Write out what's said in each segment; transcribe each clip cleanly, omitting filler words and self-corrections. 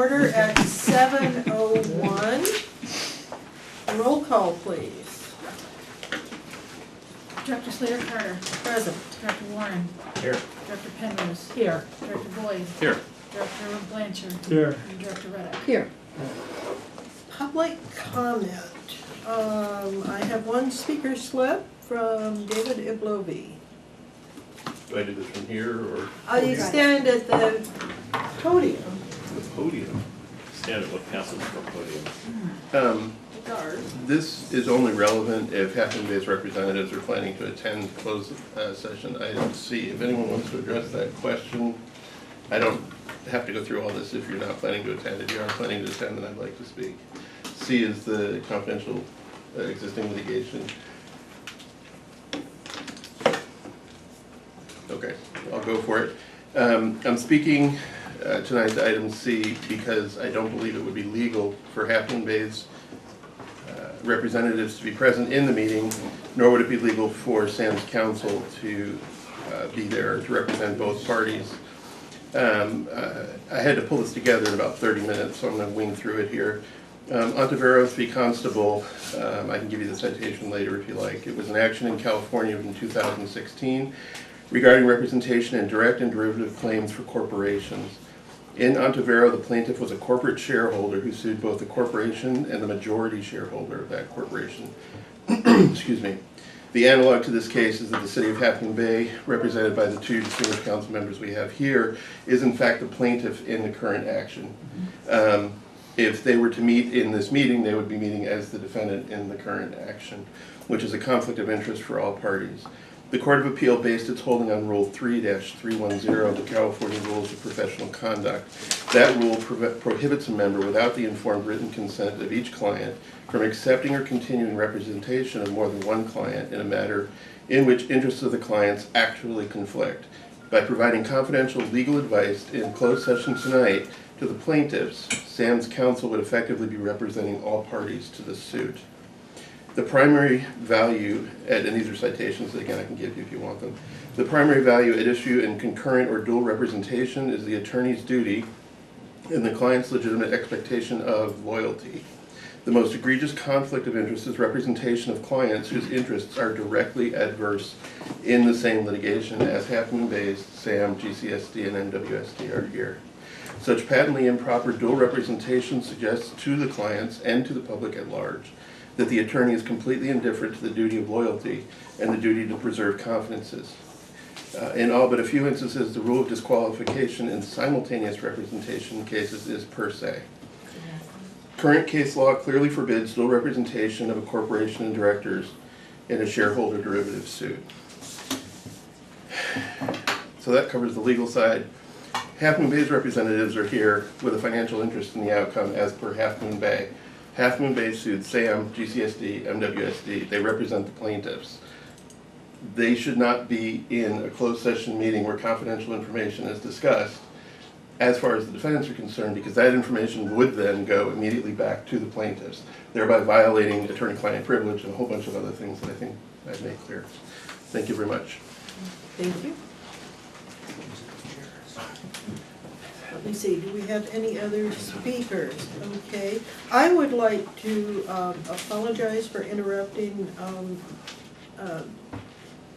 order at 7:01. Roll call, please. Director Slater-Carter. Present. Director Warren. Here. Director Penrose. Here. Director Boyd. Here. Director Blanchard. Here. And Director Reddick. Here. Public comment. I have one speaker slip from David Iblovi. Do I do this from here or You stand at the podium. the podium? Stand at what passes for podium. Guard. This is only relevant if Half Moon Bay's representatives are planning to attend closed session item C. If anyone wants to address that question, I don't have to go through all this if you're not planning to attend. If you are planning to attend, then I'd like to speak. C is the confidential existing litigation. Okay, I'll go for it. I'm speaking tonight to item C because I don't believe it would be legal for Half Moon Bay's representatives to be present in the meeting, nor would it be legal for Sam's counsel to be there to represent both parties. I had to pull this together in about 30 minutes, so I'm going to wing through it here. Ontiveros v. Constable, I can give you the citation later if you like. It was an action in California in 2016 regarding representation in direct and derivative claims for corporations. In Ontivero, the plaintiff was a corporate shareholder who sued both the corporation and the majority shareholder of that corporation. Excuse me. The analog to this case is that the city of Half Moon Bay, represented by the two distinguished council members we have here, is in fact the plaintiff in the current action. If they were to meet in this meeting, they would be meeting as the defendant in the current action, which is a conflict of interest for all parties. The Court of Appeal based its holding on Rule 3-310 of the California Rules of Professional Conduct. That rule prohibits a member without the informed written consent of each client from accepting or continuing representation of more than one client in a matter in which interests of the clients actually conflict. By providing confidential legal advice in closed session tonight to the plaintiffs, Sam's counsel would effectively be representing all parties to the suit. The primary value, and these are citations that again I can give you if you want them. The primary value at issue in concurrent or dual representation is the attorney's duty and the client's legitimate expectation of loyalty. The most egregious conflict of interest is representation of clients whose interests are directly adverse in the same litigation as Half Moon Bay's, SAM, GCSD, and MWSD are here. Such patently improper dual representation suggests to the clients and to the public at large that the attorney is completely indifferent to the duty of loyalty and the duty to preserve confidences. In all but a few instances, the rule of disqualification in simultaneous representation cases is per se. Current case law clearly forbids dual representation of a corporation and directors in a shareholder derivative suit. So that covers the legal side. Half Moon Bay's representatives are here with a financial interest in the outcome as per Half Moon Bay. Half Moon Bay sued SAM, GCSD, MWSD. They represent the plaintiffs. They should not be in a closed session meeting where confidential information is discussed as far as the defendants are concerned, because that information would then go immediately back to the plaintiffs, thereby violating attorney-client privilege and a whole bunch of other things that I think I've made clear. Thank you very much. Thank you. Let me see, do we have any other speakers? Okay, I would like to apologize for interrupting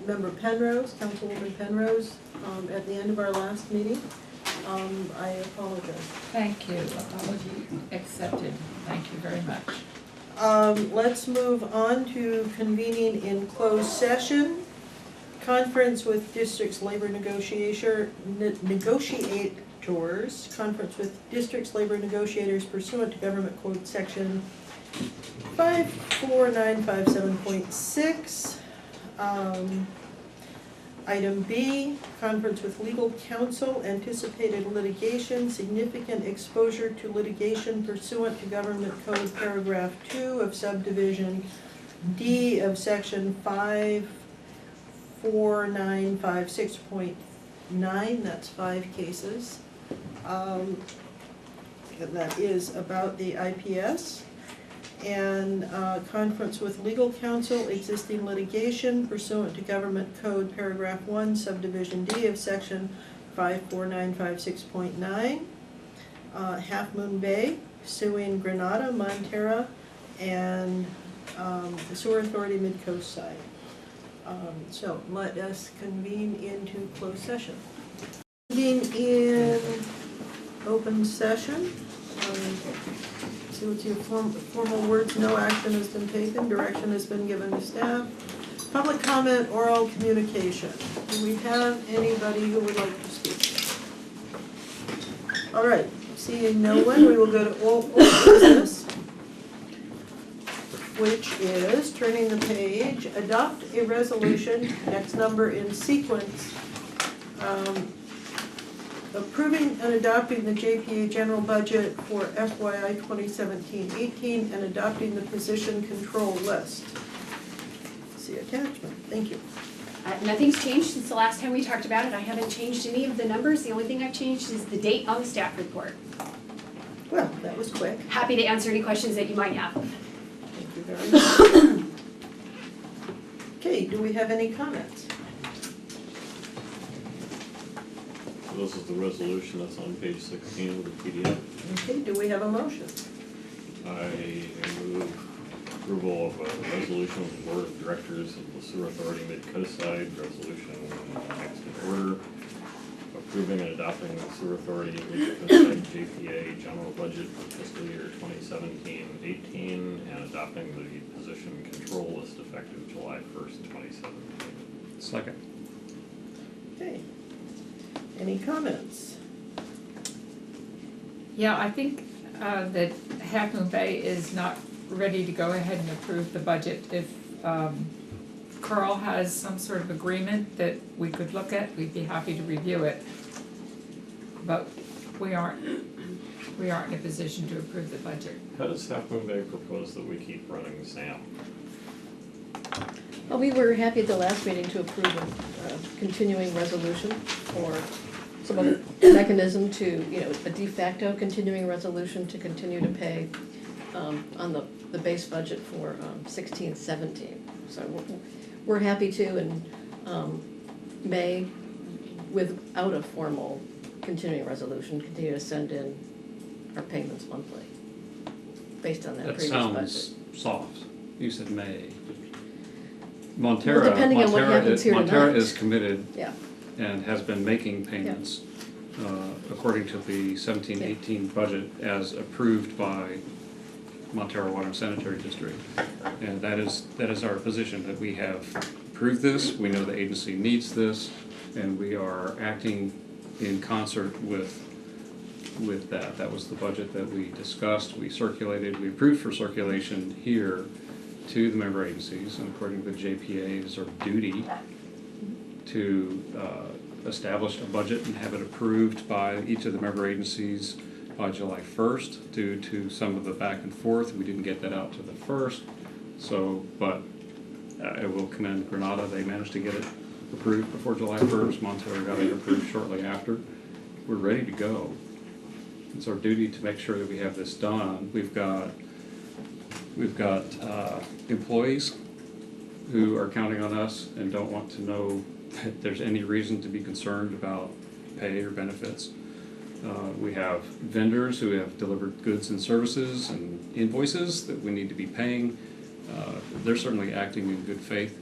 Member Penrose, Councilwoman Penrose, at the end of our last meeting. I apologize. Thank you. Apology accepted. Thank you very much. Let's move on to convening in closed session. Conference with district's labor negotiators, conference with district's labor negotiators pursuant to Government Code Section 54957.6. Item B, conference with legal counsel, anticipated litigation, significant exposure to litigation pursuant to Government Code Paragraph 2 of Subdivision D of Section 54956.9, that's 5 cases. And that is about the IPS. And conference with legal counsel, existing litigation pursuant to Government Code Paragraph 1, Subdivision D of Section 54956.9. Half Moon Bay suing Granada, Montera, and the Sewer Authority Midcoast side. So let us convene into closed session. Convene in open session. See what's your formal words, no action has been taken, direction has been given to staff. Public comment, oral communication. Do we have anybody who would like to speak? All right, seeing no one, we will go to old business, which is, turning the page, adopt a resolution, next number in sequence, approving and adopting the JPA general budget for FYI 2017-18 and adopting the position control list. See attachment. Thank you. Nothing's changed since the last time we talked about it. I haven't changed any of the numbers. The only thing I've changed is the date on the staff report. Well, that was quick. Happy to answer any questions that you might have. Thank you very much. Okay, do we have any comments? This is the resolution that's on page 16 of the PDF. Okay, do we have a motion? I move approval of a resolution of the Board of Directors of the Sewer Authority Midcoast side, resolution next in order, approving and adopting the Sewer Authority Midcoast side JPA general budget for fiscal year 2017-18 and adopting the position control list effective July 1st, 2017. Second. Okay. Any comments? Yeah, I think that Half Moon Bay is not ready to go ahead and approve the budget. If Carl has some sort of agreement that we could look at, we'd be happy to review it. But we aren't in a position to approve the budget. How does Half Moon Bay propose that we keep running SAM? Well, we were happy at the last meeting to approve a continuing resolution for some other mechanism to, a de facto continuing resolution to continue to pay on the base budget for 16-17. So we're happy to, and may, without a formal continuing resolution, continue to send in our payments monthly based on that previous budget. That sounds soft. You said may. Montera, Well, depending on what happens here Montera tonight. is committed Yeah, and has been making payments according to the 17-18 budget as approved by Montera Water and Sanitary District. And that is our position, that we have approved this, we know the agency needs this, and we are acting in concert with that. That was the budget that we discussed, we circulated, we approved for circulation here to the member agencies, and according to the JPA, it is our duty to establish a budget and have it approved by each of the member agencies by July 1st. Due to some of the back and forth, we didn't get that out to the 1st. So, but I will commend Granada. They managed to get it approved before July 1st. Montero got it approved shortly after. We're ready to go. It's our duty to make sure that we have this done. We've got employees who are counting on us and don't want to know that there's any reason to be concerned about pay or benefits. We have vendors who have delivered goods and services and invoices that we need to be paying. They're certainly acting in good faith.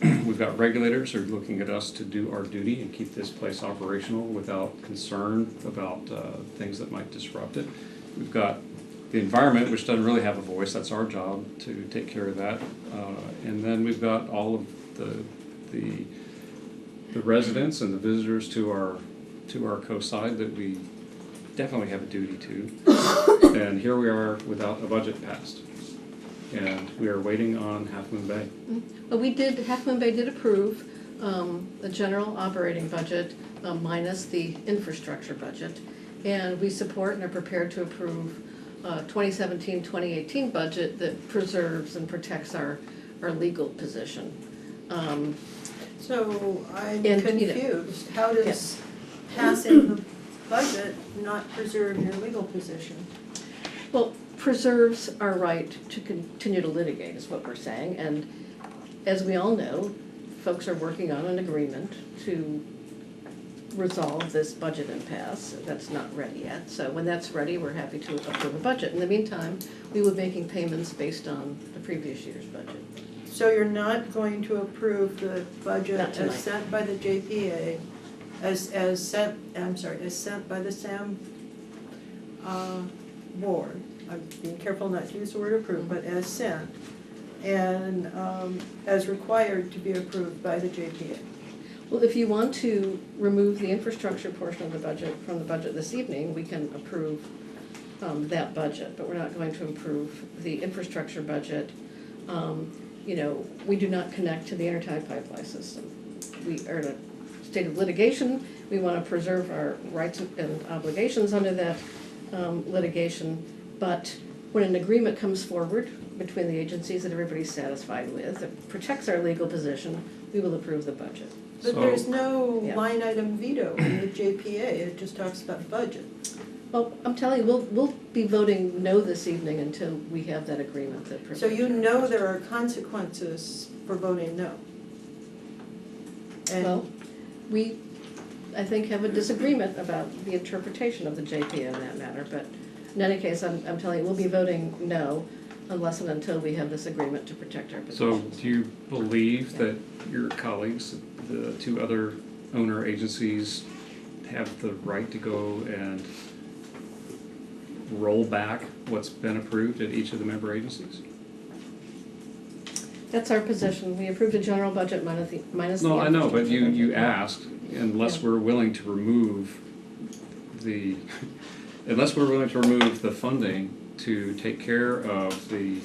We've got regulators who are looking at us to do our duty and keep this place operational without concern about things that might disrupt it. We've got the environment, which doesn't really have a voice. That's our job to take care of that. And then we've got all of the residents and the visitors to our coast side that we definitely have a duty to. And here we are without a budget passed. And we are waiting on Half Moon Bay. but Half Moon Bay did approve the general operating budget minus the infrastructure budget. And we support and are prepared to approve 2017-2018 budget that preserves and protects our legal position. So I'm And, confused. How does passing the budget not preserve your legal position? Well, preserves our right to continue to litigate is what we're saying. And as we all know, folks are working on an agreement to resolve this budget impasse. That's not ready yet. So when that's ready, we're happy to approve a budget. In the meantime, we were making payments based on the previous year's budget. So you're not going to approve the budget Not tonight. as sent by the JPA, as sent by the SAM board. I'm being careful not to use the word approve, but as sent, and as required to be approved by the JPA. Well, if you want to remove the infrastructure portion of the budget from the budget this evening, we can approve that budget, but we're not going to approve the infrastructure budget. You know, we do not connect to the intertie pipeline system. We are in a state of litigation. We want to preserve our rights and obligations under that litigation, but when an agreement comes forward between the agencies that everybody's satisfied with, that protects our legal position, we will approve the budget. But So- there's no Yeah. line item veto in the JPA, it just talks about budget. Well, I'm telling you, we'll be voting no this evening until we have that agreement that protects. So you our know rights. there are consequences for voting no. And Well, we, I think, have a disagreement about the interpretation of the JPA in that matter, but in any case, I'm telling you, we'll be voting no unless and until we have this agreement to protect our So positions. do you believe that your colleagues, the two other owner agencies, have the right to go and roll back what's been approved at each of the member agencies? That's our position. We approved a general budget minus the. No, I know, but infrastructure you budget. asked, unless Yeah. we're willing to remove the, funding to take care of the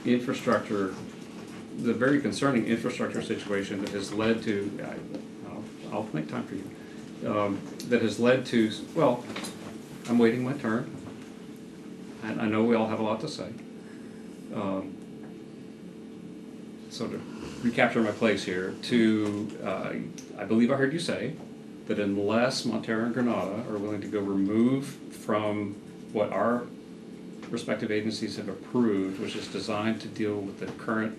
infrastructure, the very concerning infrastructure situation that has led to, I'll make time for you, that has led to, well, I'm waiting my turn. I know we all have a lot to say. So to recapture my place here, I believe I heard you say that unless Montero and Granada are willing to go remove from what our respective agencies have approved, which is designed to deal with the current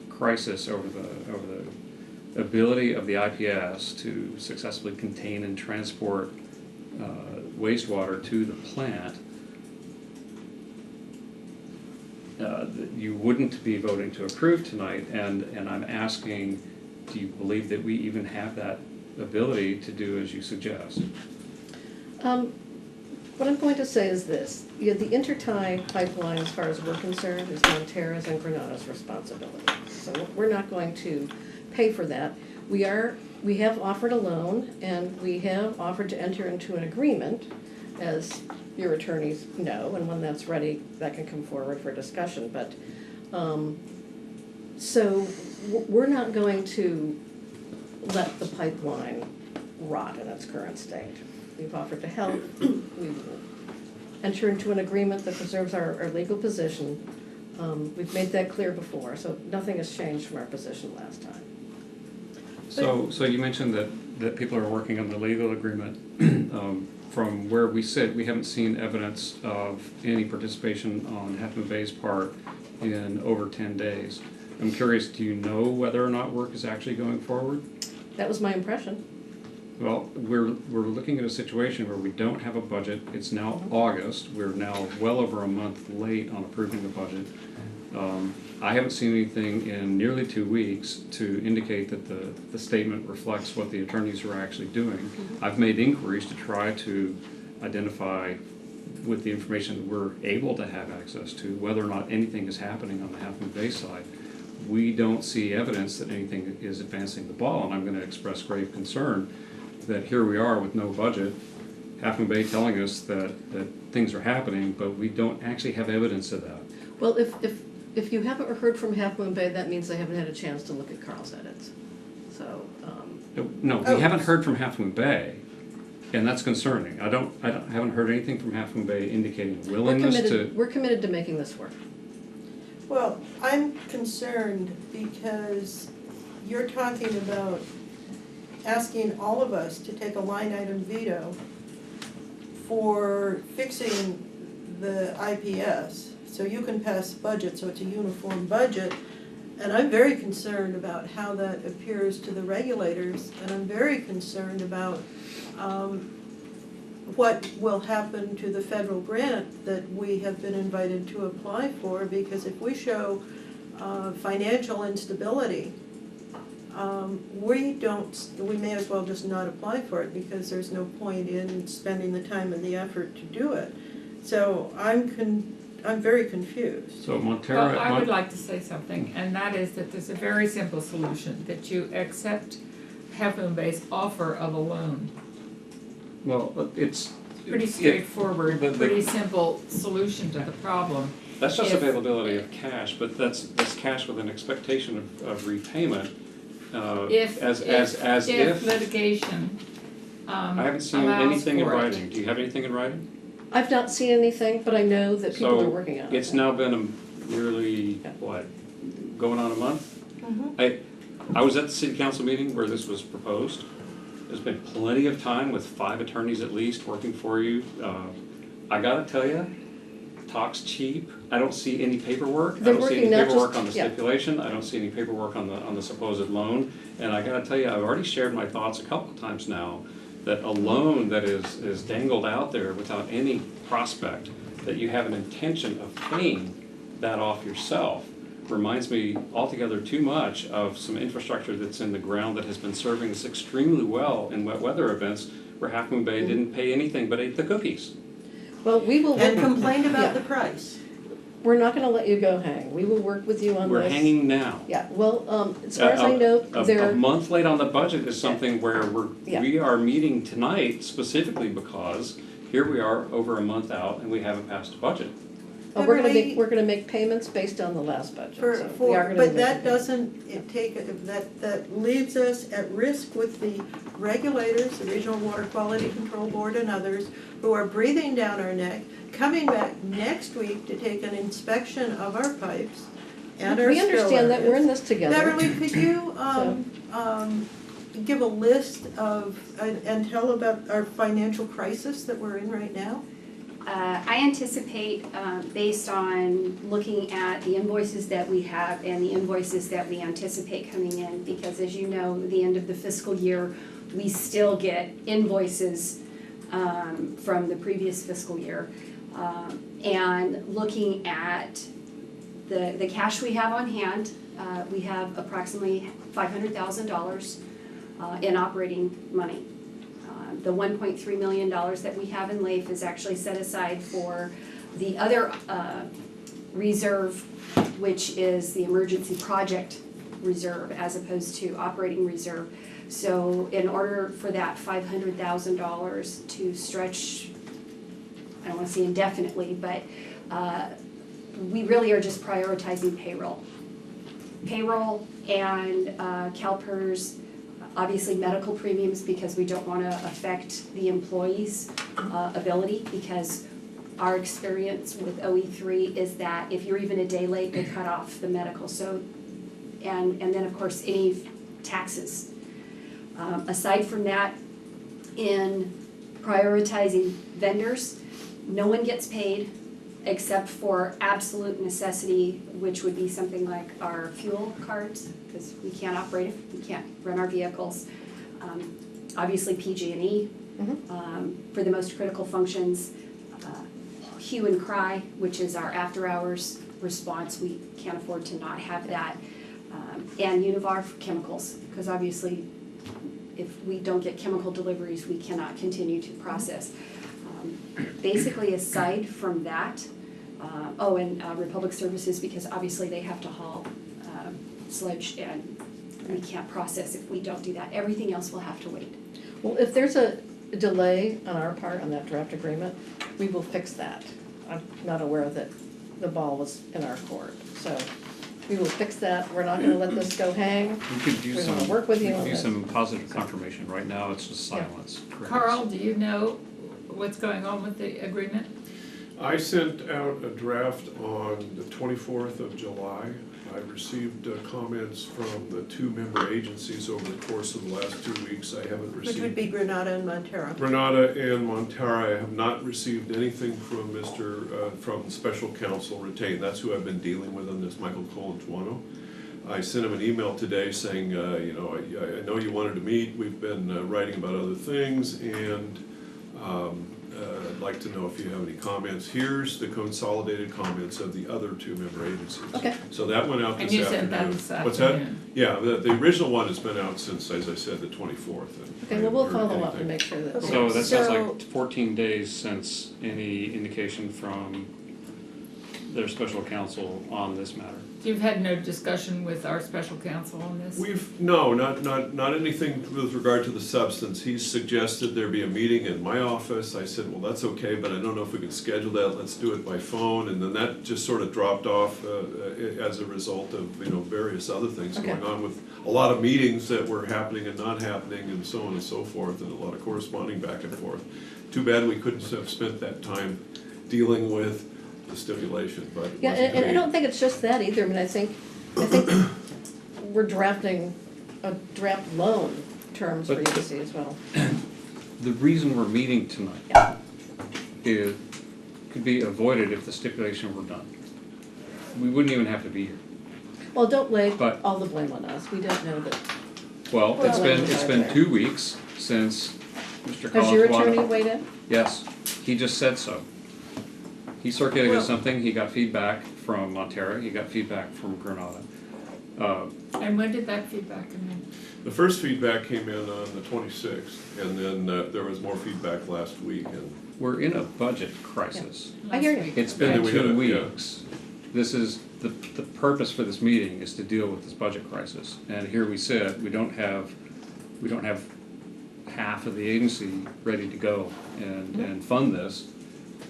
crisis over the ability of the IPS to successfully contain and transport wastewater to the plant, that you wouldn't be voting to approve tonight, and I'm asking, do you believe that we even have that ability to do as you suggest? What I'm going to say is this, the intertie pipeline, as far as we're concerned, is Montero's and Granada's responsibility. So we're not going to pay for that. We have offered a loan, and we have offered to enter into an agreement, as your attorneys know, and when that's ready, that can come forward for discussion, but, so we're not going to let the pipeline rot in its current state. We've offered to help, we will enter into an agreement that preserves our legal position. We've made that clear before, so nothing has changed from our position last time. So you mentioned that people are working on the legal agreement. From where we sit, we haven't seen evidence of any participation on Half Moon Bay's part in over 10 days. I'm curious, do you know whether or not work is actually going forward? That was my impression. Well, we're looking at a situation where we don't have a budget. It's now August. We're now well over a month late on approving the budget. I haven't seen anything in nearly 2 weeks to indicate that the statement reflects what the attorneys are actually doing. I've made inquiries to try to identify, with the information that we're able to have access to, whether or not anything is happening on the Half Moon Bay side. We don't see evidence that anything is advancing the ball, and I'm going to express grave concern that here we are with no budget, Half Moon Bay telling us that things are happening, but we don't actually have evidence of that. Well, if you haven't heard from Half Moon Bay, that means they haven't had a chance to look at Carl's edits. So, No, we haven't heard from Half Moon Bay, and that's concerning. I haven't heard anything from Half Moon Bay indicating willingness to. we're committed to making this work. well, I'm concerned because you're talking about asking all of us to take a line item veto for fixing the IPS, so you can pass budget, so it's a uniform budget, And I'm very concerned about how that appears to the regulators, and I'm very concerned about what will happen to the federal grant that we have been invited to apply for, because if we show financial instability, we may as well just not apply for it, because there's no point in spending the time and the effort to do it. So I'm very confused. So Montera. Well, I would like to say something, and that is that there's a very simple solution, that you accept Half Moon Bay's offer of a loan. Well, it's. Pretty straightforward, pretty simple solution to the problem. That's just If- availability of cash, but that's cash with an expectation of repayment. If If litigation I haven't seen allows anything in for it. writing. Do you have anything in writing? I've not seen anything, but I know that people are working on it. It's now been nearly, Yeah. what, going on a month? Mhm. I was at the city council meeting where this was proposed. There's been plenty of time with 5 attorneys at least working for you. I gotta tell you, talk's cheap. I don't see any paperwork. I They're don't see any working not paperwork just- on the yeah. stipulation. I don't see any paperwork on the supposed loan. And I gotta tell you, I've already shared my thoughts a couple of times now, that a loan that is dangled out there without any prospect, that you have an intention of paying that off yourself, reminds me altogether too much of some infrastructure that's in the ground that has been serving us extremely well in wet weather events, where Half Moon Bay didn't pay anything but ate the cookies. Well, we will, And complained Yeah. about the price. we're not gonna let you go hang. We will work with you on this. We're hanging now. Yeah, well, as far as I know, A they're, month late on the budget is something where Yeah. we are meeting tonight specifically because here we are over a month out and we haven't passed a budget. Beverly- we're gonna make payments based on the last budget, so we are gonna But make that a payment. doesn't that leaves us at risk with the regulators, the Regional Water Quality Control Board and others, who are breathing down our neck, coming back next week to take an inspection of our pipes and our We spill understand that, we're in areas. this together. Beverly, could you give a list of, and tell about our financial crisis that we're in right now? I anticipate, based on looking at the invoices that we have and the invoices that we anticipate coming in, because as you know, the end of the fiscal year, we still get invoices from the previous fiscal year. And looking at the cash we have on hand, we have approximately $500,000 in operating money. The $1.3 million that we have in LAIF is actually set aside for the other reserve, which is the emergency project reserve as opposed to operating reserve. So in order for that $500,000 to stretch, I don't want to say indefinitely, but we really are just prioritizing payroll. Payroll and CalPERS, obviously medical premiums, because we don't want to affect the employees' ability, because our experience with OE3 is that if you're even a day late, they cut off the medical. So, and then of course any taxes. Aside from that, in prioritizing vendors, no one gets paid except for absolute necessity, which would be something like our fuel cards, because we can't operate if we can't run our vehicles. Obviously PG&E, for the most critical functions. Hue and cry, which is our after-hours response, we can't afford to not have that. And Univar for chemicals, because obviously if we don't get chemical deliveries, we cannot continue to process. Basically, aside from that, and Republic Services, because obviously they have to haul sludge, and we can't process if we don't do that. Everything else will have to wait. Well, if there's a delay on our part on that draft agreement, we will fix that. I'm not aware that the ball was in our court, so we will fix that. We're not gonna let this go hang. We could use We wanna some, work with you we could on use this. some positive confirmation. Right now, it's just Yeah. silence. Carl, do you know what's going on with the agreement? I sent out a draft on the 24th of July. I received comments from the 2 member agencies over the course of the last 2 weeks. I haven't Which would received, be Granada and Montero. Granada and Montara, I have not received anything from from special counsel retained. That's who I've been dealing with on this, Michael Colantuano. I sent him an email today saying, you know, I know you wanted to meet, we've been writing about other things, and I'd like to know if you have any comments. Here's the consolidated comments of the other two member agencies. Okay. So that went out And this you afternoon. sent that this What's that? afternoon. Yeah, the original one has been out since, as I said, the 24th. and I Okay, well, we'll haven't heard follow up and anything. make sure that. Okay. So that sounds So- like 14 days since any indication from their special counsel on this matter. You've had no discussion with our special counsel on this? No, not anything with regard to the substance. He suggested there be a meeting in my office. I said, well, that's okay, but I don't know if we can schedule that. Let's do it by phone. And then that just sort of dropped off as a result of, you know, various other things Okay. going on with a lot of meetings that were happening and not happening and so on and so forth, and a lot of corresponding back and forth. Too bad we couldn't have spent that time dealing with the stipulation, but it Yeah, wasn't and I made. don't think it's just that either, I mean, I think we're drafting a draft loan terms for But- EDC as well. The reason we're meeting tonight Yeah. is, could be avoided if the stipulation were done. We wouldn't even have to be here. Well, don't lay But- all the blame on us, we don't know that. Well, it's Well- been 2 weeks since Mr. Has your Collins attorney weighed in? Yes, he just said so. He circulated Well- something, he got feedback from Montera, he got feedback from Granada. And when did that feedback come in? The first feedback came in on the 26th, and then there was more feedback last week, and We're in a budget crisis. I hear you. Last week. It's And been then we had 2 yeah. weeks. This is, the purpose for this meeting is to deal with this budget crisis. And here we sit, we don't have half of the agency ready to go and fund this.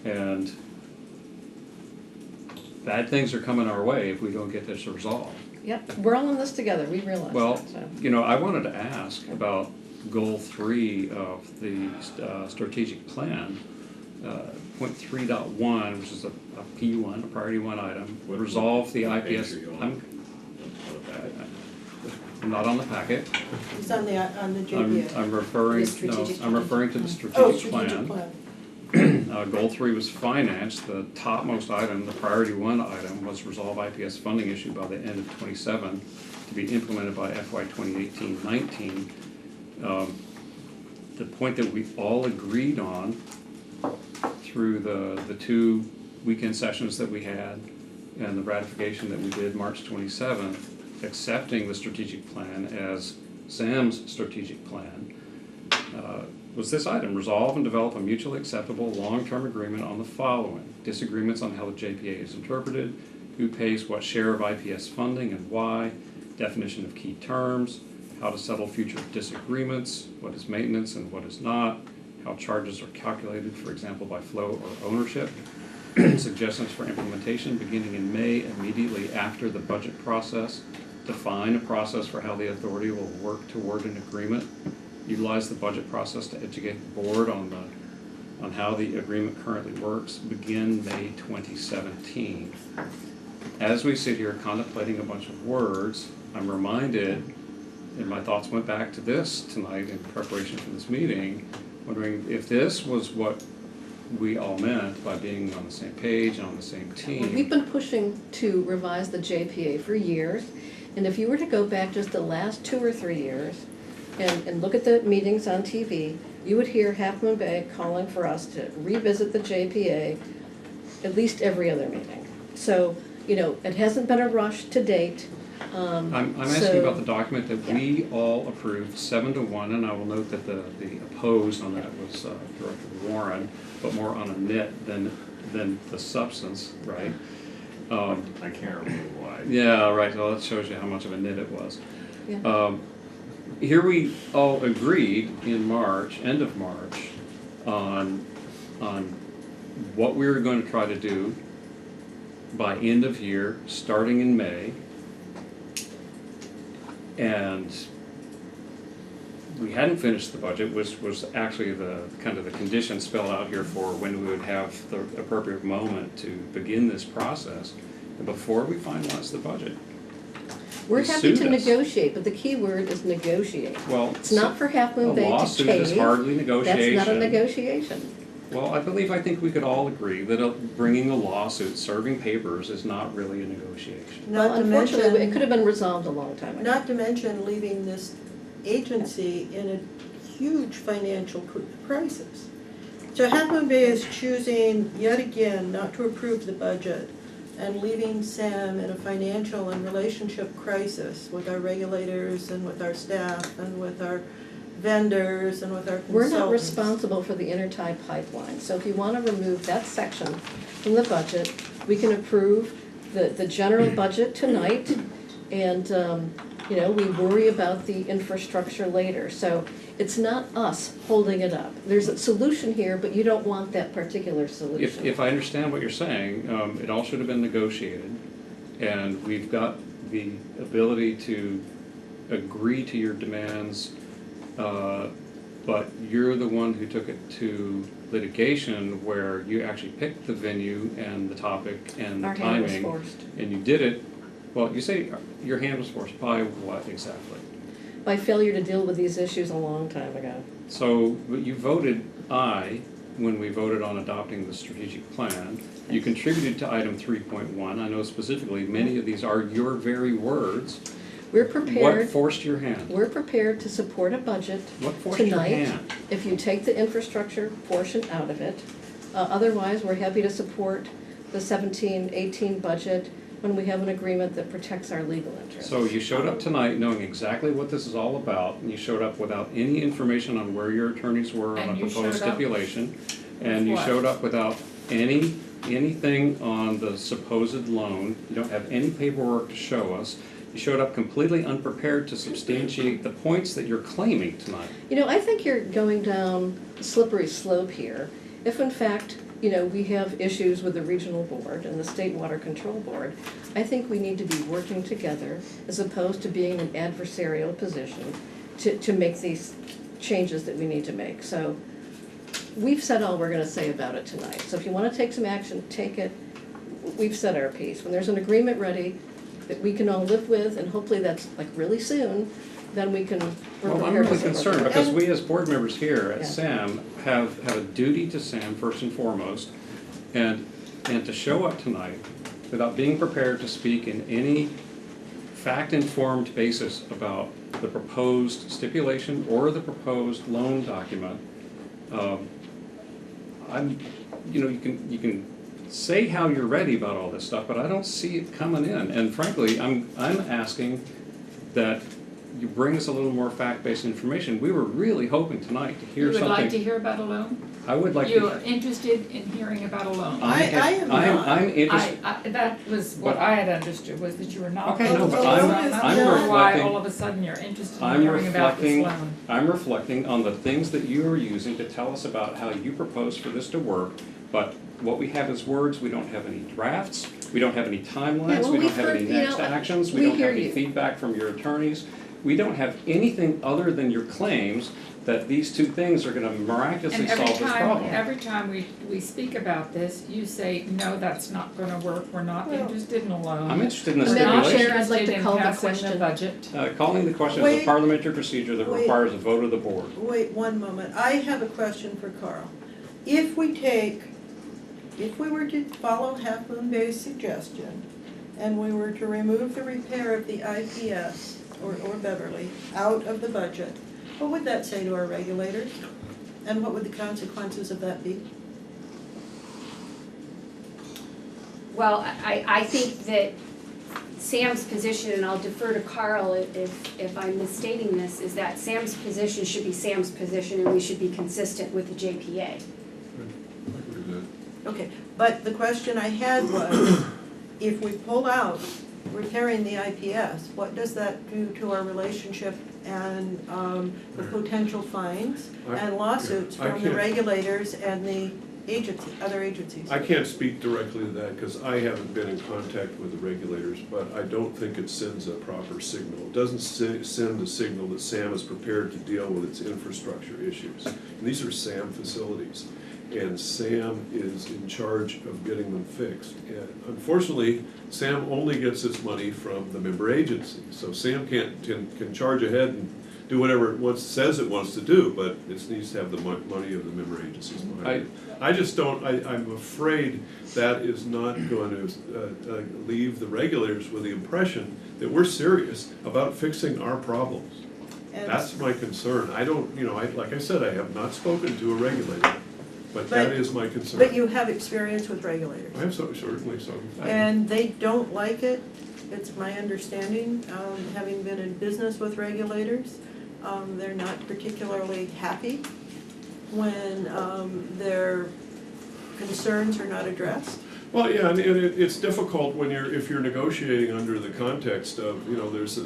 And bad things are coming our way if we don't get this resolved. Yep, we're all in this together, we realize Well, that, so. you know, I wanted to ask about goal 3 of the strategic plan, point 3.1, which is a P1, a priority 1 item, What- resolve the what IPS. page are you on? I'm not on the packet. It's on the I'm JPA. referring, The no, strategic I'm plan. referring to the Oh, strategic strategic plan. plan. Goal 3 was finance, the topmost item, the priority 1 item was resolve IPS funding issue by the end of '27 to be implemented by FY 2018-19. The point that we all agreed on through the 2 weekend sessions that we had and the ratification that we did March 27th, accepting the strategic plan as Sam's strategic plan, was this item: resolve and develop a mutually acceptable long-term agreement on the following: disagreements on how the JPA is interpreted, who pays what share of IPS funding and why, definition of key terms, how to settle future disagreements, what is maintenance and what is not, how charges are calculated, for example, by flow or ownership, suggestions for implementation beginning in May immediately after the budget process, define a process for how the authority will work toward an agreement, utilize the budget process to educate the board on how the agreement currently works, begin May 2017. As we sit here contemplating a bunch of words, I'm reminded, and my thoughts went back to this tonight in preparation for this meeting, wondering if this was what we all meant by being on the same page and on the same team. We've been pushing to revise the JPA for years, and if you were to go back just the last 2 or 3 years and look at the meetings on TV, you would hear Half Moon Bay calling for us to revisit the JPA at least every other meeting. So, you know, it hasn't been a rush to date. I'm asking about the document that we all approved 7-1, and I will note that the opposed on that was Director Warren, but more on a nit than the substance, right? I can't remember why. Yeah, right, well, that shows you how much of a nit it was. Yeah. Here we all agreed in March, end of March, on what we were going to try to do by end of year, starting in May. And we hadn't finished the budget, which was actually the kind of the condition spelled out here for when we would have the appropriate moment to begin this process, and before we finalize the budget. We're They happy to sued us. negotiate, but the key word is negotiate. Well, It's not for Half Moon a Bay to lawsuit cave. is hardly negotiation. That's not a negotiation. Well, I think we could all agree that bringing a lawsuit, serving papers is not really a negotiation. Well, Not to unfortunately, it mention, could have been resolved a long time ago. not to mention leaving this agency in a huge financial crisis. So Half Moon Bay is choosing yet again not to approve the budget and leaving Sam in a financial and relationship crisis with our regulators and with our staff and with our vendors and with our consultants. We're not responsible for the intertie pipeline, so if you want to remove that section from the budget, we can approve the general budget tonight, and, we worry about the infrastructure later. So it's not us holding it up. There's a solution here, but you don't want that particular solution. If I understand what you're saying, it all should have been negotiated, and we've got the ability to agree to your demands, but you're the one who took it to litigation where you actually picked the venue and the topic and the Our hand was timing. forced. And you did it, well, you say your hand was forced by what exactly? By failure to deal with these issues a long time ago. So, but you voted aye when we voted on adopting the strategic plan. You contributed to item 3.1. I know specifically many of these are your very words. We're What prepared, forced your hand? we're prepared to support a budget What forced your tonight hand? if you take the infrastructure portion out of it. Otherwise, we're happy to support the 17-18 budget when we have an agreement that protects our legal interests. So you showed up tonight knowing exactly what this is all about, and you showed up without any information on where your attorneys were on a And you proposed showed up stipulation. And you what? showed up without anything on the supposed loan. You don't have any paperwork to show us. You showed up completely unprepared to substantiate the points that you're claiming tonight. I think you're going down a slippery slope here. If in fact, we have issues with the regional board and the state water control board, I think we need to be working together as opposed to being in an adversarial position to make these changes that we need to make. So we've said all we're gonna say about it tonight. So if you wanna take some action, take it. We've said our piece. When there's an agreement ready that we can all live with, and hopefully that's like really soon, then we're Well, I'm prepared to really say concerned we're- because we as board members here at Yeah. SAM have a duty to SAM first and foremost. And to show up tonight without being prepared to speak in any fact-informed basis about the proposed stipulation or the proposed loan document, you can say how you're ready about all this stuff, but I don't see it coming in. And frankly, I'm asking that you bring us a little more fact-based information. We were really hoping tonight to hear You would something. like to hear about a loan? I would like You to. are interested in hearing about a loan? I am not. I'm interested. That was what But- I had understood, was that you were not. Okay, no, but I'm I'm not sure reflecting- why all of a sudden you're interested in hearing about this loan. I'm reflecting on the things that you are using to tell us about how you propose for this to work, but what we have is words, we don't have any drafts, we don't have any Yeah, timelines, well, we don't we've have any heard, next actions, we we don't hear have any you. feedback from your attorneys. We don't have anything other than your claims that these two things are gonna miraculously And solve this problem. every time we speak about this, you say, no, that's not gonna work, we're not Well, interested in a loan. I'm interested in the We're not stipulation. Chair, I'd like to interested in call the passing question. budget. Calling the question is a Wait. parliamentary procedure that Wait. requires a vote of the board. Wait one moment, I have a question for Carl. If we were to follow Half Moon Bay's suggestion, and we were to remove the repair of the IPS, or Beverly, out of the budget, what would that say to our regulators? And what would the consequences of that be? Well, I think that Sam's position, and I'll defer to Carl if I'm misstating this, is that Sam's position should be Sam's position and we should be consistent with the JPA. Okay, but the question I had was, if we pull out repairing the IPS, what does that do to our relationship and the potential fines and lawsuits I from the can't- regulators and the other agencies? I can't speak directly to that because I haven't been in contact with the regulators, but I don't think it sends a proper signal. It doesn't send a signal that SAM is prepared to deal with its infrastructure issues. And these are SAM facilities, and SAM is in charge of getting them fixed. And unfortunately, SAM only gets its money from the member agency, so SAM can charge ahead and do whatever it says it wants to do, but it needs to have the money of the member agencies behind it. I just don't, I'm afraid that is not going to leave the regulators with the impression that we're serious about fixing our problems. And- That's my concern. I don't, like I said, I have not spoken to a regulator, but that is my concern. But you have experience with regulators. I have certainly so. And they don't like it, it's my understanding, having been in business with regulators. They're not particularly happy when their concerns are not addressed. Well, yeah, and it's difficult when if you're negotiating under the context of,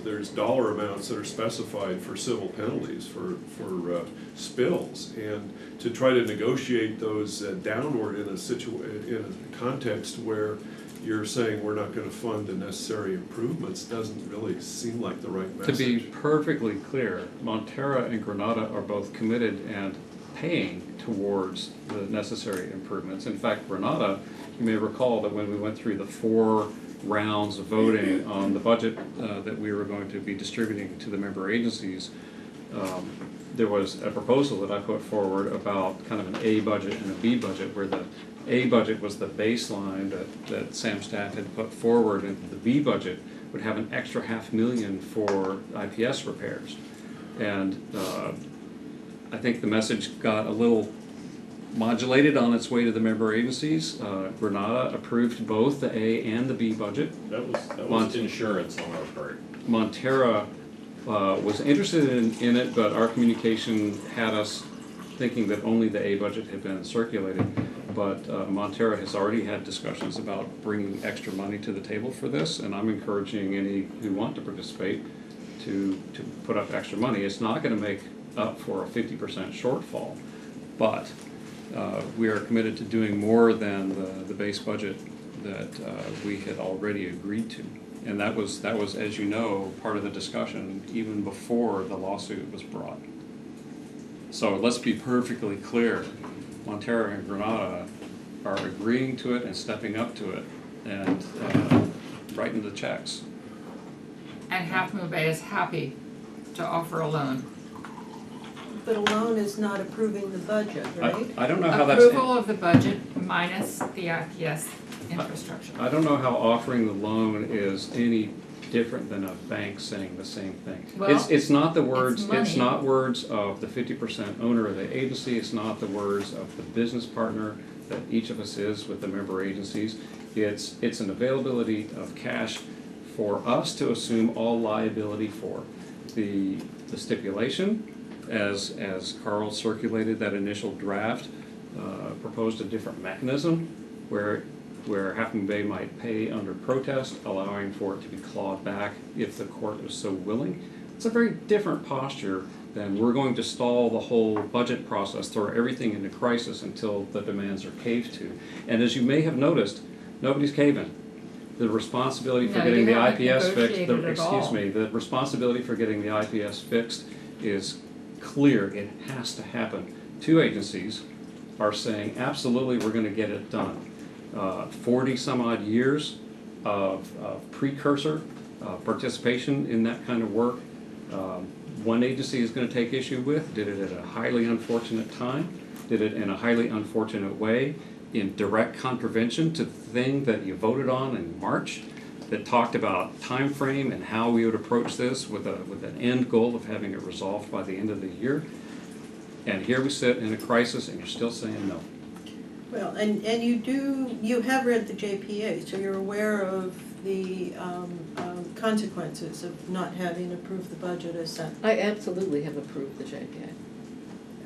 there's dollar amounts that are specified for civil penalties for spills, and to try to negotiate those downward in a context where you're saying we're not gonna fund the necessary improvements doesn't really seem like the right message. To be perfectly clear, Montera and Granada are both committed and paying towards the necessary improvements. In fact, Granada, you may recall that when we went through the 4 rounds of voting on the budget that we were going to be distributing to the member agencies, there was a proposal that I put forward about kind of an A budget and a B budget, where the A budget was the baseline that Sam Staff had put forward, and the B budget would have an extra $500,000 for IPS repairs. And I think the message got a little modulated on its way to the member agencies. Granada approved both the A and the B budget. That was insurance on our part. Montera was interested in it, but our communication had us thinking that only the A budget had been circulated. But Montera has already had discussions about bringing extra money to the table for this, and I'm encouraging any who want to participate to put up extra money. It's not going to make up for a 50% shortfall, but we are committed to doing more than the base budget that we had already agreed to. And that was, as you know, part of the discussion even before the lawsuit was brought. So let's be perfectly clear. Montera and Granada are agreeing to it and stepping up to it and writing the checks. And Half Moon Bay is happy to offer a loan. But a loan is not approving the budget, right? I don't know how that's... Approval of the budget minus the IPS infrastructure. I don't know how offering the loan is any different than a bank saying the same thing. Well, It's not the words, it's it's money. not words of the 50% owner of the agency, it's not the words of the business partner that each of us is with the member agencies. It's an availability of cash for us to assume all liability for. The stipulation, as Carl circulated that initial draft, proposed a different mechanism where Half Moon Bay might pay under protest, allowing for it to be clawed back if the court was so willing. It's a very different posture than we're going to stall the whole budget process, throw everything into crisis until the demands are caved to. And as you may have noticed, nobody's caving. The responsibility for No, getting you the haven't IPS fixed, negotiated at all. the responsibility for getting the IPS fixed is clear. It has to happen. 2 agencies are saying, absolutely, we're going to get it done. 40 some odd years of precursor participation in that kind of work. One agency is going to take issue with, did it at a highly unfortunate time, did it in a highly unfortunate way, in direct contravention to the thing that you voted on in March, that talked about time frame and how we would approach this with an end goal of having it resolved by the end of the year. And here we sit in a crisis and you're still saying no. Well, and you have read the JPA, so you're aware of the consequences of not having approved the budget as sent. I absolutely have approved the JPA.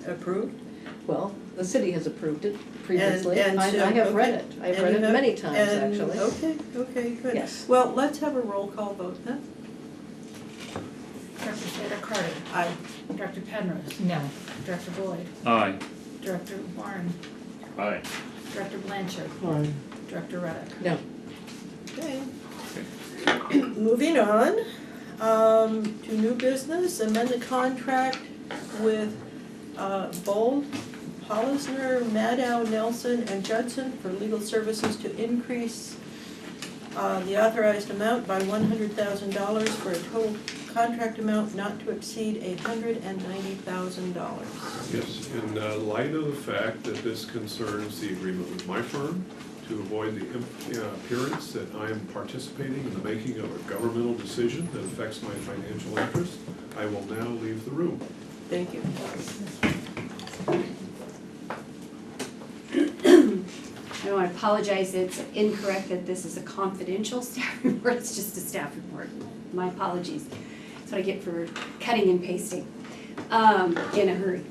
Approved? Well, the city has approved it previously. And I so- have read okay. it. I've And read you it have- many times, and- actually. Okay, good. Yes. Well, let's have a roll call vote then. Dr. Seder Carter, Aye. Dr. Penrose, No. Dr. Boyd, Aye. Director Warren, Aye. Director Blanchard, Director Reddick. No. Okay. Moving on, to new business, amend the contract with Bold, Hollisner, Maddow, Nelson, and Judson for legal services to increase the authorized amount by $100,000 for a total contract amount not to exceed $190,000. Yes, in light of the fact that this concerns the agreement with my firm, to avoid the appearance that I am participating in the making of a governmental decision that affects my financial interest, I will now leave the room. Thank you. No, I apologize, it's incorrect that this is a confidential staff report, it's just a staff report. My apologies. That's what I get for cutting and pasting in a hurry. Do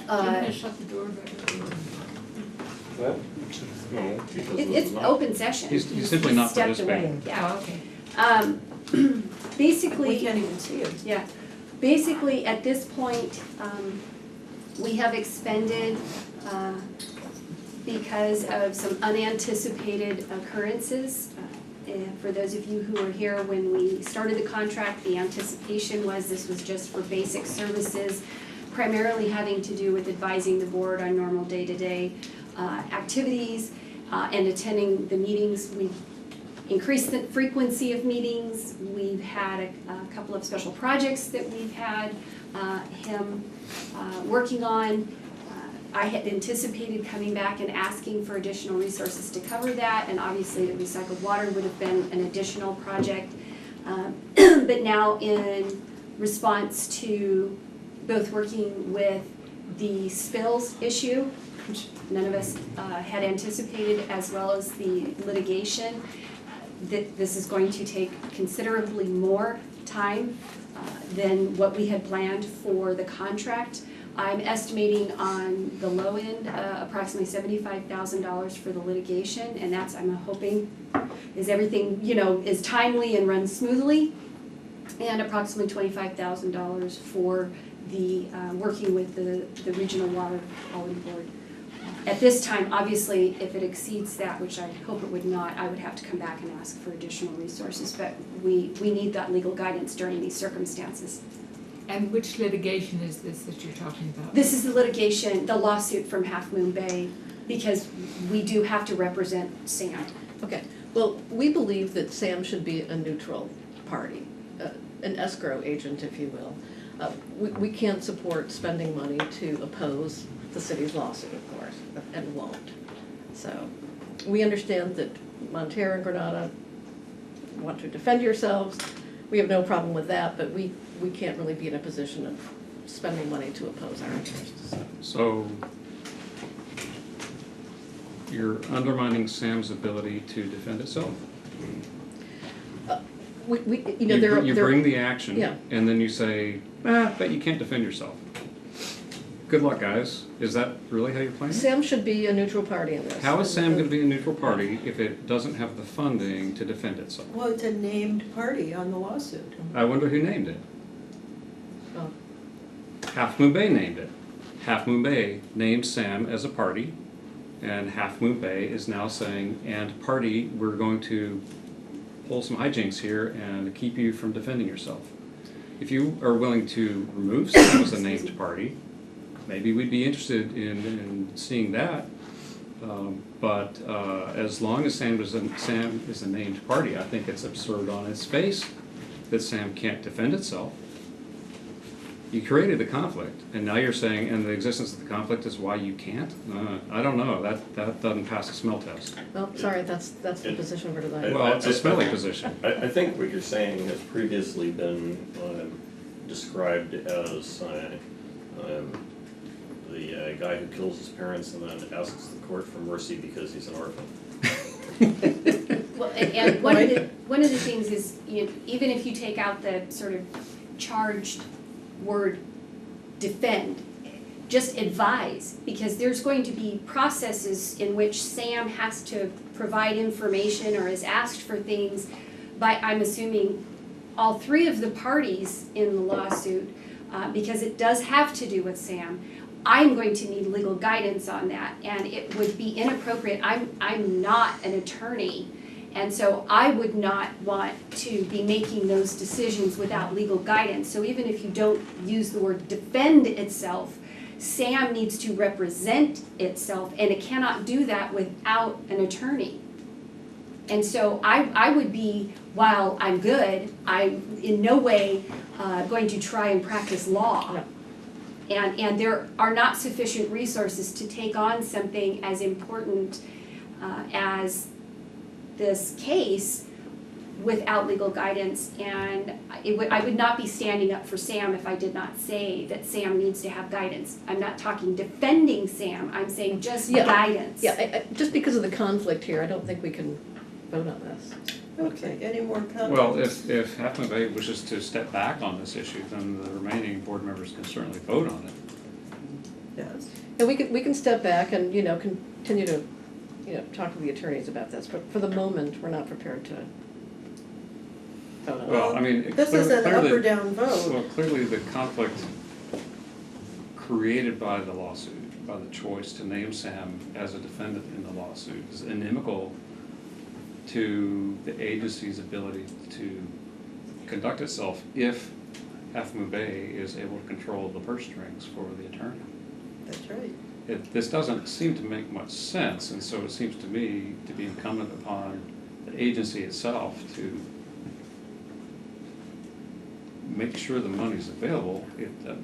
you want to shut the door back? What? No, because It's open session. He's simply not stepped away. participating. Yeah. Oh, okay. Basically. We can't even see it. Yeah, basically, at this point, we have expended, because of some unanticipated occurrences. For those of you who were here when we started the contract, the anticipation was this was just for basic services, primarily having to do with advising the board on normal day-to-day activities and attending the meetings. We've increased the frequency of meetings. We've had a couple of special projects that we've had him working on. I had anticipated coming back and asking for additional resources to cover that, and obviously the recycled water would have been an additional project. But now in response to both working with the spills issue, which none of us had anticipated, as well as the litigation, that this is going to take considerably more time than what we had planned for the contract. I'm estimating on the low end approximately $75,000 for the litigation, and that's, I'm hoping, is everything, is timely and runs smoothly, and approximately $25,000 for the working with the Regional Water Quality Board. At this time, obviously, if it exceeds that, which I hope it would not, I would have to come back and ask for additional resources, but we need that legal guidance during these circumstances. And which litigation is this that you're talking about? This is the litigation, the lawsuit from Half Moon Bay, because we do have to represent Sam. Okay, well, we believe that Sam should be a neutral party, an escrow agent, if you will. We can't support spending money to oppose the city's lawsuit, of course, and won't. So, we understand that Montero and Granada want to defend yourselves. We have no problem with that, but we can't really be in a position of spending money to oppose our interests. So you're undermining Sam's ability to defend itself. You bring the action, Yeah. and then you say, but you can't defend yourself. Good luck, guys. Is that really how you're playing it? Sam should be a neutral party in this. How is Sam going to be a neutral party if it doesn't have the funding to defend itself? Well, it's a named party on the lawsuit. I wonder who named it. Oh. Half Moon Bay named it. Half Moon Bay named Sam as a party, and Half Moon Bay is now saying, and party, we're going to pull some hijinks here and keep you from defending yourself. If you are willing to remove Sam as a named party, maybe we'd be interested in seeing that. But as long as Sam is a named party, I think it's absurd on its face that Sam can't defend itself. You created the conflict, and now you're saying, and the existence of the conflict is why you can't? I don't know. That doesn't pass a smell test. Well, sorry, that's the position for tonight. Well, it's a smelly position. I think what you're saying has previously been described as the guy who kills his parents and then asks the court for mercy because he's an orphan. Well, and one of the things is, even if you take out the sort of charged word defend, just advise, because there's going to be processes in which Sam has to provide information or is asked for things by, I'm assuming, all three of the parties in the lawsuit, because it does have to do with Sam. I'm going to need legal guidance on that, and it would be inappropriate. I'm not an attorney, and so I would not want to be making those decisions without legal guidance. So even if you don't use the word defend itself, Sam needs to represent itself, and it cannot do that without an attorney. And so I would be, while I'm good, I'm in no way going to try and practice law. No. And there are not sufficient resources to take on something as important as this case without legal guidance. And I would not be standing up for Sam if I did not say that Sam needs to have guidance. I'm not talking defending Sam, I'm saying just Yeah. guidance. Yeah, just because of the conflict here, I don't think we can vote on this. Okay, any more comments? Well, if Half Moon Bay wishes to step back on this issue, then the remaining board members can certainly vote on it. Yes. And we can step back and, continue to, talk to the attorneys about this, but for the moment, we're not prepared to vote on it. Well, I mean, This is an up clearly- or down vote. Well, clearly the conflict created by the lawsuit, by the choice to name Sam as a defendant in the lawsuit is inimical to the agency's ability to conduct itself if Half Moon Bay is able to control the purse strings for the attorney. That's right. This doesn't seem to make much sense, and so it seems to me to be incumbent upon the agency itself to make sure the money's available.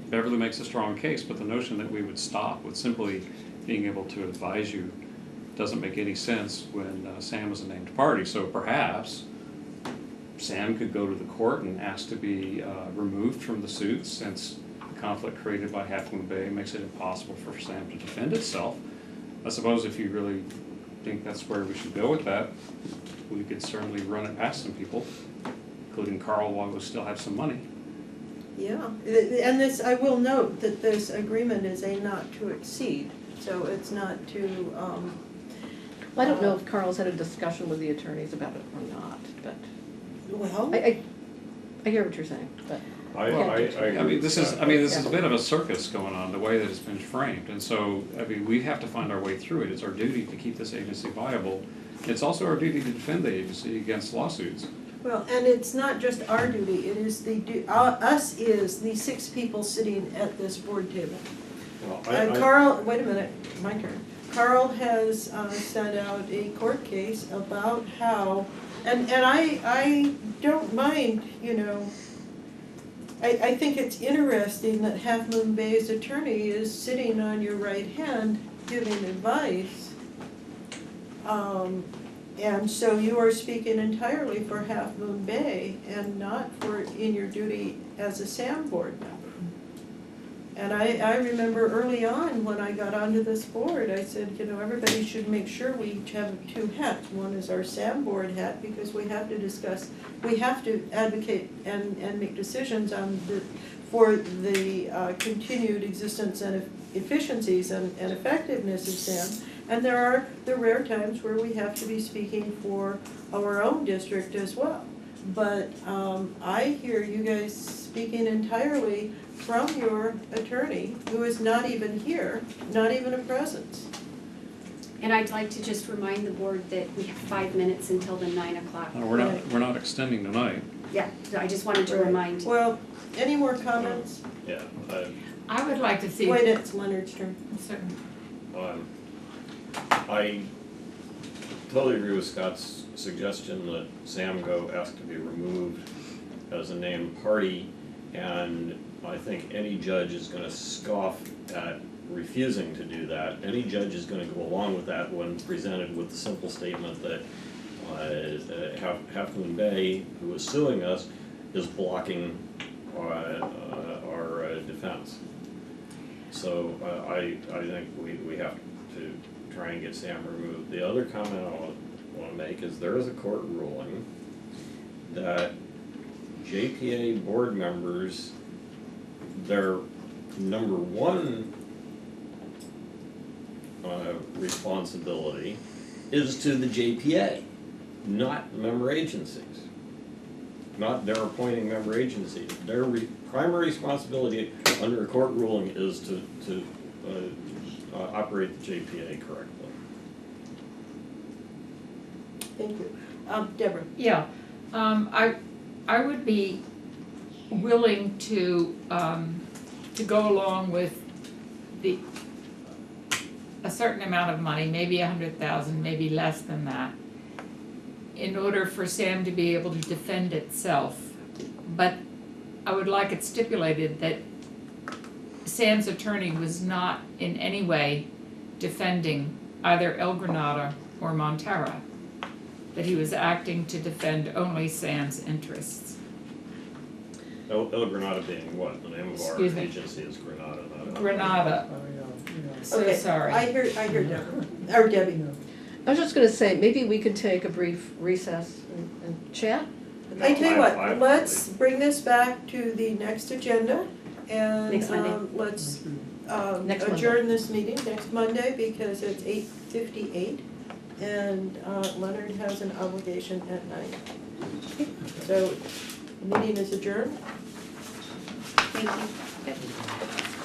Beverly makes a strong case, but the notion that we would stop with simply being able to advise you doesn't make any sense when Sam is a named party. So perhaps Sam could go to the court and ask to be removed from the suit, since the conflict created by Half Moon Bay makes it impossible for Sam to defend itself. I suppose if you really think that's where we should go with that, we could certainly run it past some people, including Carl, while we still have some money. Yeah, and this, I will note that this agreement is a not to exceed, so it's not to, I don't know if Carl's had a discussion with the attorneys about it or not, but well, I hear what you're saying, but. I I mean, this is Yeah. a bit of a circus going on, the way that it's been framed, and so, we have to find our way through it. It's our duty to keep this agency viable. It's also our duty to defend the agency against lawsuits. well, and it's not just our duty, it is us is the 6 people sitting at this board table. Well, Carl, wait a minute, my turn. Carl has sent out a court case about how, and I don't mind, I think it's interesting that Half Moon Bay's attorney is sitting on your right hand giving advice. And so you are speaking entirely for Half Moon Bay and not in your duty as a SAM board member. And I remember early on when I got onto this board, I said, everybody should make sure we have 2 hats. One is our SAM board hat, because we have to advocate and make decisions for the continued existence and efficiencies and effectiveness of SAM. And there are the rare times where we have to be speaking for our own district as well. But I hear you guys speaking entirely from your attorney, who is not even here, not even a presence. And I'd like to just remind the board that we have 5 minutes until the 9 o'clock. We're not extending tonight. Yeah, so I just wanted to remind. Well, any more comments? yeah, I would like to see. Wait, it's Leonard's turn. I totally agree with Scott's suggestion that Sam go ask to be removed as a named party, and I think any judge is gonna scoff at refusing to do that. Any judge is gonna go along with that when presented with the simple statement that Half Moon Bay, who is suing us, is blocking our defense. So I think we have to try and get Sam removed. The other comment I want to make is there is a court ruling that JPA board members, their number 1 responsibility is to the JPA, not member agencies, not their appointing member agencies. Their primary responsibility under a court ruling is to operate the JPA correctly. Thank you. Deborah? Yeah, I would be willing to go along with a certain amount of money, maybe 100,000, maybe less than that, in order for Sam to be able to defend itself. But I would like it stipulated that Sam's attorney was not in any way defending either El Granada or Montara, that he was acting to defend only Sam's interests. El Granada being what? The name of our Excuse me. agency is Granada, not El Granada, so Okay, sorry. I hear Deborah, or Debbie. I was just gonna say, maybe we could take a brief recess and chat? I tell you what, Five, let's bring this back to the next agenda and Next Monday. Let's Next Monday. adjourn this meeting next Monday because it's 8:58 and Leonard has an obligation at 9. So, the meeting is adjourned. Thank you.